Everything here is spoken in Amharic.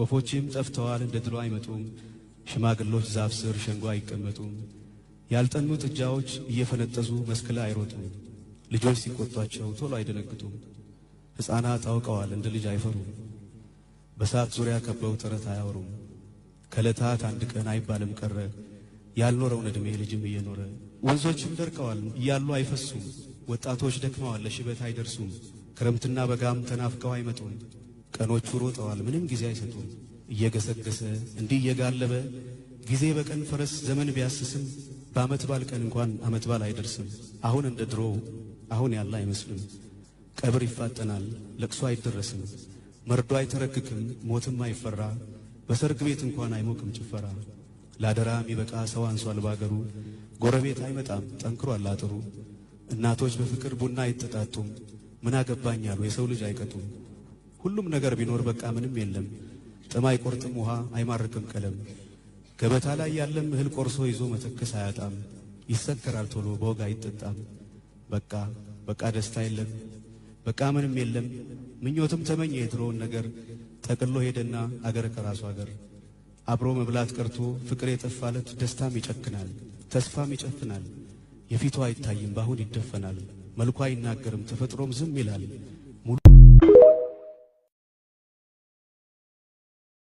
ወፎችም ጠፍተዋል እንደ ድሮ አይመጡም ሽማግሎች ዛፍ ስር ሸንጎ አይቀመጡም ያልጠኑ ጥጃዎች እየፈነጠዙ መስክ ላይ አይሮጡም ልጆች ሲቆጧቸው ቶሎ አይደነግጡም ሕፃናት አውቀዋል እንደ ልጅ አይፈሩም በሳት ዙሪያ ከበው ተረት አያወሩም ከለታት አንድ ቀን አይባልም ቀረ ያልኖረውን እድሜ ልጅም እየኖረ ወንዞችም ደርቀዋል እያሉ አይፈሱም ወጣቶች ደክመዋል ለሽበት አይደርሱም ክረምትና በጋም ተናፍቀው አይመጡም ቀኖቹ ሮጠዋል ምንም ጊዜ አይሰጡም እየገሰገሰ እንዲህ እየጋለበ ጊዜ በቀን ፈረስ ዘመን ቢያስስም በአመት ባል ቀን እንኳን አመት ባል አይደርስም አሁን እንደ ድሮ አሁን ያለ አይመስልም ቀብር ይፋጠናል ለቅሶ አይደረስም መርዶ አይተረክክም ሞትም አይፈራ በሰርግ ቤት እንኳን አይሞቅም ጭፈራ ላደራ የሚበቃ ሰው አንሷል ባገሩ ጎረቤት አይመጣም ጠንክሯል አጥሩ እናቶች በፍቅር ቡና አይጠጣጡም ምን አገባኛሉ የሰው ልጅ አይቀጡም ሁሉም ነገር ቢኖር በቃ ምንም የለም ጥም አይቆርጥም ውሃ አይማርክም ቀለም ገበታ ላይ ያለም እህል ቆርሶ ይዞ መተከስ አያጣም ይሰከራል ቶሎ በወግ አይጠጣም በቃ ደስታ የለም በቃ ምንም የለም ምኞትም ተመኘ የድሮውን ነገር ጠቅሎ ሄደና አገር ከራሱ አገር አብሮ መብላት ቀርቶ ፍቅር የጠፋለት ደስታም ይጨክናል ተስፋም ይጨፍናል የፊቱ አይታይም ባሁን ይደፈናል መልኩ አይናገርም ተፈጥሮም ዝም ይላል